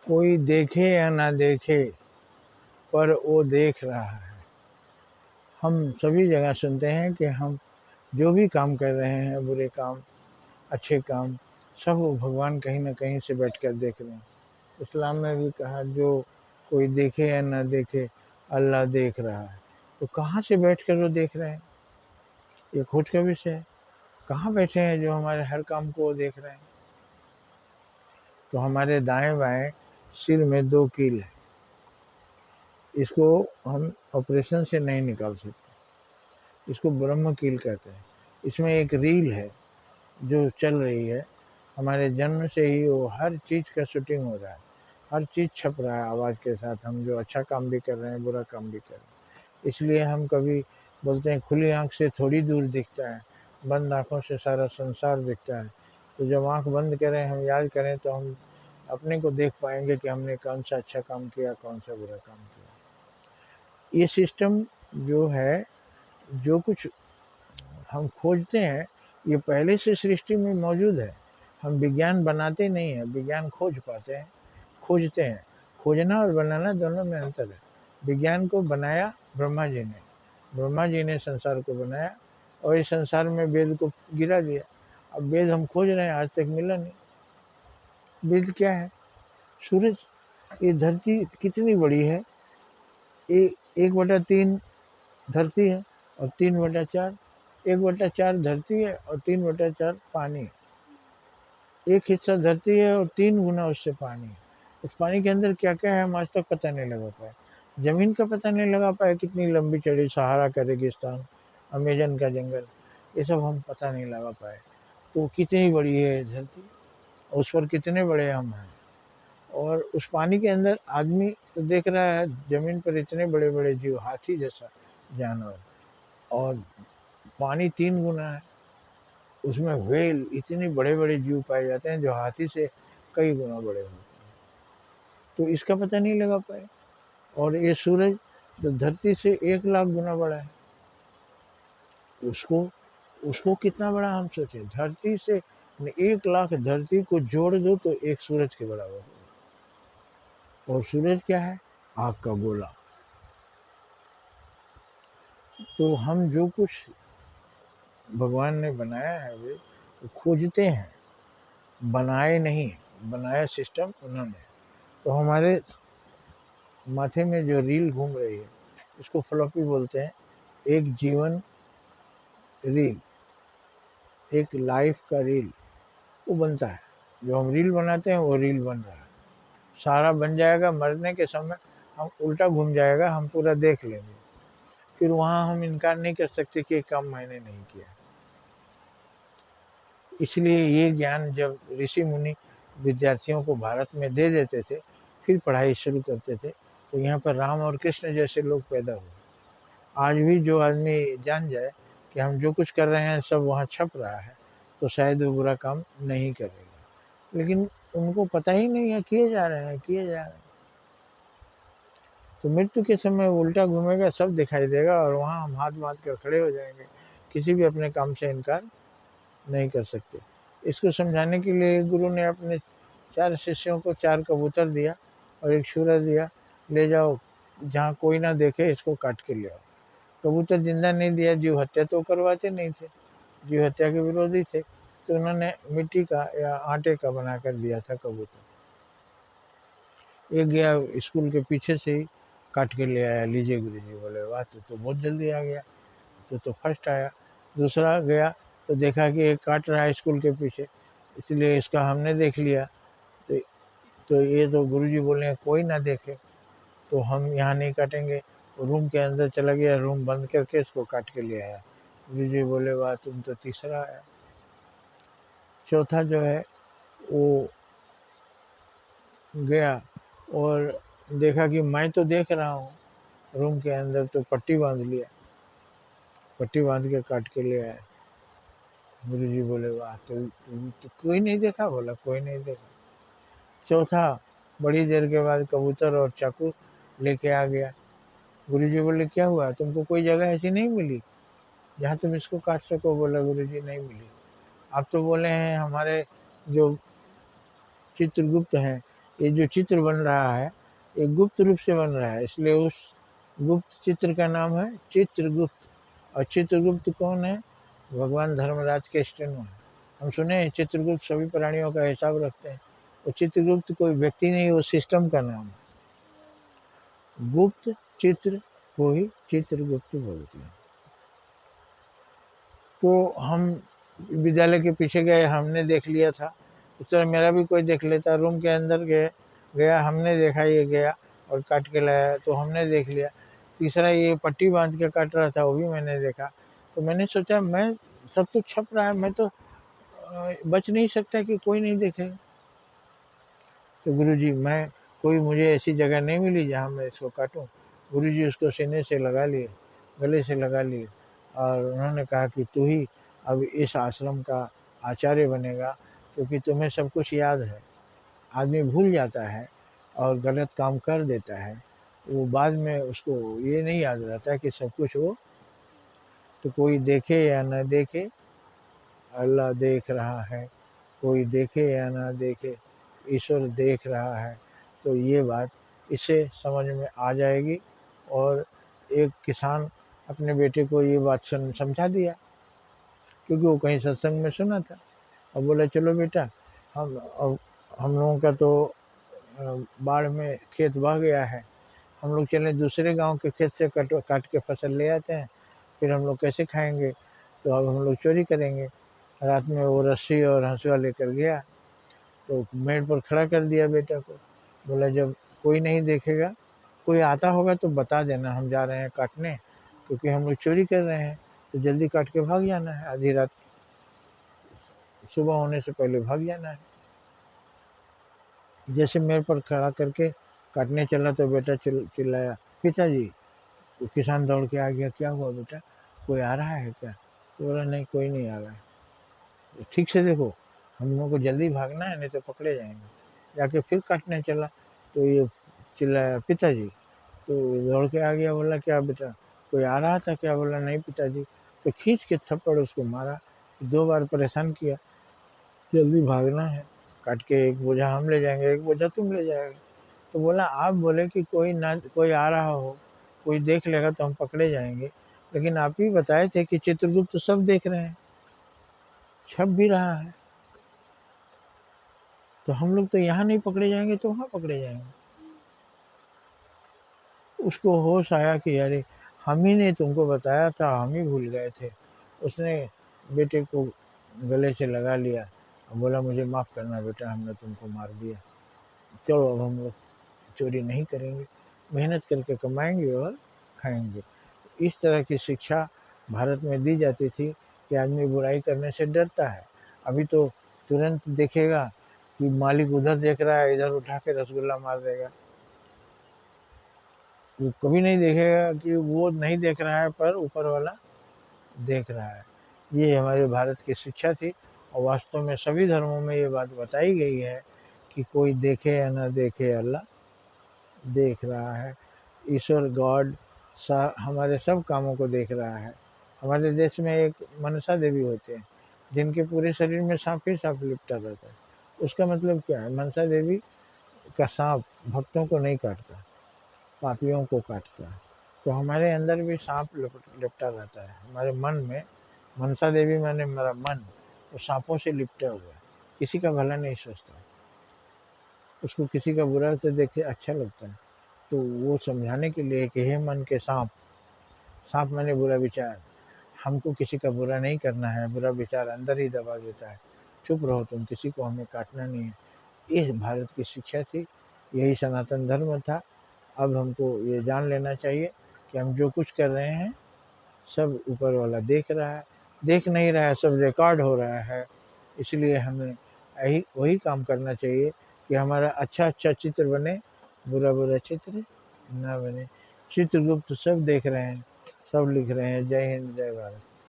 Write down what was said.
कोई देखे या ना देखे, पर वो देख रहा है। हम सभी जगह सुनते हैं कि हम जो भी काम कर रहे हैं, बुरे काम, अच्छे काम, सब भगवान कहीं न कहीं से बैठकर देख रहे हैं। इस्लाम में भी कहा, जो कोई देखे या ना देखे, अल्लाह देख रहा है। तो कहाँ से बैठकर वो देख रहे हैं? ये खोज का विषय है। कहाँ बैठे हैं जो हमारे हर काम को वो देख रहे हैं? तो हमारे दाएँ-बाएँ सिर में 2 कील है। इसको हम ऑपरेशन से नहीं निकाल सकते। इसको ब्रह्म कील कहते हैं। इसमें एक रील है जो चल रही है। हमारे जन्म से ही वो हर चीज़ का शूटिंग हो रहा है, हर चीज़ छप रहा है आवाज़ के साथ। हम जो अच्छा काम भी कर रहे हैं, बुरा काम भी कर रहे हैं। इसलिए हम कभी बोलते हैं खुली आँख से थोड़ी दूर दिखता है, बंद आँखों से सारा संसार दिखता है। तो जब आँख बंद करें, हम याद करें, तो हम अपने को देख पाएँगे कि हमने कौन-सा अच्छा काम किया, कौन-सा बुरा काम किया। ये सिस्टम जो है, जो कुछ हम खोजते हैं, ये पहले से सृष्टि में मौजूद है। हम विज्ञान बनाते नहीं हैं, विज्ञान खोज पाते हैं, खोजते हैं। खोजना और बनाना दोनों में अंतर है। विज्ञान को बनाया ब्रह्मा जी ने। ब्रह्मा जी ने संसार को बनाया और इस संसार में वेद को गिरा दिया। अब वेद हम खोज रहे हैं, आज तक मिला नहीं। वेद क्या है? सूरज। ये धरती कितनी बड़ी है? 1/3 धरती है और 3/4, 1/4 धरती है और 3/4 पानी है। एक हिस्सा धरती है और 3 गुना उससे पानी है। उस पानी के अंदर क्या-क्या है, हम आज तक पता नहीं लगा पाए। ज़मीन का पता नहीं लगा पाए, कितनी लंबी चौड़ी सहारा का रेगिस्तान, अमेज़न का जंगल, ये सब हम पता नहीं लगा पाए। तो कितनी बड़ी है धरती, उस पर कितने बड़े हम हैं। और उस पानी के अंदर आदमी तो देख रहा है, ज़मीन पर इतने बड़े-बड़े जीव, हाथी जैसा जानवर, और पानी 3 गुना है। उसमें व्हेल, इतने बड़े-बड़े जीव पाए जाते हैं जो हाथी से कई गुना बड़े होते हैं। तो इसका पता नहीं लगा पाए। और ये सूरज जो धरती से 1 लाख गुना बड़ा है, उसको उसको कितना बड़ा हम सोचें। धरती से 1 लाख धरती को जोड़ दो तो एक सूरज के बराबर होगा। और सूरज क्या है? आग का गोला। तो हम जो कुछ भगवान ने बनाया है, वे खोजते हैं, बनाए नहीं। बनाया सिस्टम उन्होंने। तो हमारे माथे में जो रील घूम रही है, इसको फ्लॉपी बोलते हैं। एक जीवन रील, एक लाइफ का रील वो बनता है। जो हम रील बनाते हैं वो रील बन रहा है। सारा बन जाएगा, मरने के समय हम उल्टा घूम जाएगा, हम पूरा देख लेंगे। फिर वहाँ हम इनकार नहीं कर सकते कि ये काम मैंने नहीं किया। इसलिए ये ज्ञान जब ऋषि मुनि विद्यार्थियों को भारत में दे देते थे, फिर पढ़ाई शुरू करते थे, तो यहाँ पर राम और कृष्ण जैसे लोग पैदा हुए। आज भी जो आदमी जान जाए कि हम जो कुछ कर रहे हैं सब वहाँ छप रहा है, तो शायद वो बुरा काम नहीं करेगा। लेकिन उनको पता ही नहीं है, किए जा रहे हैं, किए जा रहे हैं। तो मृत्यु के समय वो उल्टा घूमेगा, सब दिखाई देगा और वहाँ हम हाथ बांध कर खड़े हो जाएंगे। किसी भी अपने काम से इनकार नहीं कर सकते। इसको समझाने के लिए गुरु ने अपने 4 शिष्यों को 4 कबूतर दिया और एक छुरा दिया, ले जाओ, जहाँ कोई ना देखे इसको काट के ले आओ। कबूतर जिंदा नहीं दिया, जीव हत्या तो करवाते नहीं थे, जीव हत्या के विरोधी थे। तो उन्होंने मिट्टी का या आटे का बनाकर दिया था कबूतर। एक गया स्कूल के पीछे से ही काट के ले आया, लीजिए गुरुजी। बोले वाह, तो बहुत जल्दी आ गया, तो फर्स्ट आया। दूसरा गया तो देखा कि एक काट रहा है स्कूल के पीछे, इसलिए इसका हमने देख लिया। तो ये तो गुरुजी बोले हैं कोई ना देखे, तो हम यहाँ नहीं काटेंगे। रूम के अंदर चला गया, रूम बंद करके इसको काट के ले आया। गुरुजी बोले वाह, तुम तो तीसरा आया। चौथा जो है वो गया और देखा कि मैं तो देख रहा हूँ रूम के अंदर, तो पट्टी बांध लिया, पट्टी बांध के काट के ले आया। गुरुजी बोले वाह, तो कोई नहीं देखा? बोला कोई नहीं देखा। चौथा बड़ी देर के बाद कबूतर और चाकू लेके आ गया। गुरुजी बोले क्या हुआ, तुमको कोई जगह ऐसी नहीं मिली जहाँ तुम इसको काट सको? बोला गुरुजी नहीं मिली। आप तो बोले हैं हमारे जो चित्रगुप्त हैं ये जो चित्र बन रहा है ये गुप्त रूप से बन रहा है, इसलिए उस गुप्त चित्र का नाम है चित्रगुप्त। और चित्रगुप्त कौन है? भगवान धर्मराज के स्टेनो है। हम सुने हैं चित्रगुप्त सभी प्राणियों का हिसाब रखते हैं। वो चित्रगुप्त कोई व्यक्ति नहीं, वो सिस्टम का नाम है। गुप्त चित्र को ही चित्रगुप्त बोलते हैं। तो हम विद्यालय के पीछे गए, हमने देख लिया था, उस तरह मेरा भी कोई देख लेता। रूम के अंदर गया, हमने देखा ये गया और काट के लाया, तो हमने देख लिया। तीसरा ये पट्टी बांध के काट रहा था, वो भी मैंने देखा। तो मैंने सोचा मैं सब तो छप रहा है, मैं तो बच नहीं सकता कि कोई नहीं देखेगा। तो गुरुजी मैं कोई मुझे ऐसी जगह नहीं मिली जहाँ मैं इसको काटूं। गुरुजी उसको सीने से लगा लिए, गले से लगा लिए, और उन्होंने कहा कि तू ही अब इस आश्रम का आचार्य बनेगा, क्योंकि तुम्हें सब कुछ याद है। आदमी भूल जाता है और गलत काम कर देता है, वो बाद में उसको ये नहीं याद रहता कि सब कुछ वो। तो कोई देखे या न देखे, अल्लाह देख रहा है। कोई देखे या ना देखे, ईश्वर देख रहा है। तो ये बात इसे समझ में आ जाएगी। और एक किसान अपने बेटे को ये बात समझा दिया, क्योंकि वो कहीं सत्संग में सुना था। और बोला चलो बेटा, हम लोगों का तो बाढ़ में खेत बह गया है, हम लोग चले दूसरे गांव के खेत से काट के फसल ले आते हैं, फिर हम लोग कैसे खाएंगे? तो अब हम लोग चोरी करेंगे। रात में वो रस्सी और हंसुआ लेकर गया, तो मेड़ पर खड़ा कर दिया बेटा को। बोला जब कोई नहीं देखेगा, कोई आता होगा तो बता देना, हम जा रहे हैं काटने, क्योंकि हम लोग चोरी कर रहे हैं, तो जल्दी काट के भाग जाना है, आधी रात सुबह होने से पहले भाग जाना है। जैसे मेरे पर खड़ा करके काटने चला तो बेटा चिल्लाया पिताजी। तो किसान दौड़ के आ गया, क्या हुआ बेटा, कोई आ रहा है क्या? तो बोला नहीं, कोई नहीं आ रहा है। तो ठीक से देखो, हम लोगों को जल्दी भागना है, नहीं तो पकड़े जाएंगे। जाके फिर काटने चला तो ये चिल्लाया पिताजी। तो दौड़ के आ गया, बोला क्या बेटा, कोई आ रहा था क्या? बोला नहीं पिताजी। तो खींच के थप्पड़ उसको मारा, 2 बार परेशान किया, जल्दी भागना है, काट के एक बोझा हम ले जाएंगे, एक बोझा तुम ले जाएगा। तो बोला आप बोले कि कोई आ रहा हो, कोई देख लेगा तो हम पकड़े जाएंगे, लेकिन आप ही बताए थे कि चित्रगुप्त तो सब देख रहे हैं, छप भी रहा है, तो हम लोग तो यहाँ नहीं पकड़े जाएंगे तो वहाँ पकड़े जाएंगे। उसको होश आया कि अरे हम ही ने तुमको बताया था, हम ही भूल गए थे। उसने बेटे को गले से लगा लिया और बोला मुझे माफ़ करना बेटा, हमने तुमको मार दिया, चलो अब हम लोग चोरी नहीं करेंगे, मेहनत करके कमाएंगे और खाएंगे। इस तरह की शिक्षा भारत में दी जाती थी कि आदमी बुराई करने से डरता है। अभी तो तुरंत देखेगा कि मालिक उधर देख रहा है, इधर उठा के रसगुल्ला मार देगा। वो कभी नहीं देखेगा कि वो नहीं देख रहा है, पर ऊपर वाला देख रहा है। ये हमारे भारत की शिक्षा थी, और वास्तव में सभी धर्मों में ये बात बताई गई है कि कोई देखे या ना देखे, अल्लाह देख रहा है। ईश्वर गॉड हमारे सब कामों को देख रहा है। हमारे देश में एक मनसा देवी होते हैं, जिनके पूरे शरीर में सांप ही सांप लिपटा रहता है। उसका मतलब क्या है? मनसा देवी का सांप भक्तों को नहीं काटता, पापियों को काटता है। तो हमारे अंदर भी सांप लिपटा रहता है, हमारे मन में। मनसा देवी माने मेरा मन, वो सांपों से लिपटा हुआ है, किसी का भला नहीं सोचता, उसको किसी का बुरा तो देख के अच्छा लगता है। तो वो समझाने के लिए कि हे मन के सांप, सांप माने बुरा विचार, हमको किसी का बुरा नहीं करना है, बुरा विचार अंदर ही दबा देता है, चुप रहो तुम, किसी को हमें काटना नहीं है। ये भारत की शिक्षा थी, यही सनातन धर्म था। अब हमको ये जान लेना चाहिए कि हम जो कुछ कर रहे हैं सब ऊपर वाला देख रहा है, देख नहीं रहा है, सब रिकॉर्ड हो रहा है। इसलिए हमें यही वही काम करना चाहिए कि हमारा अच्छा अच्छा चित्र बने, बुरा बुरा चित्र ना बने। चित्रगुप्त सब देख रहे हैं, सब लिख रहे हैं। जय हिंद, जय भारत।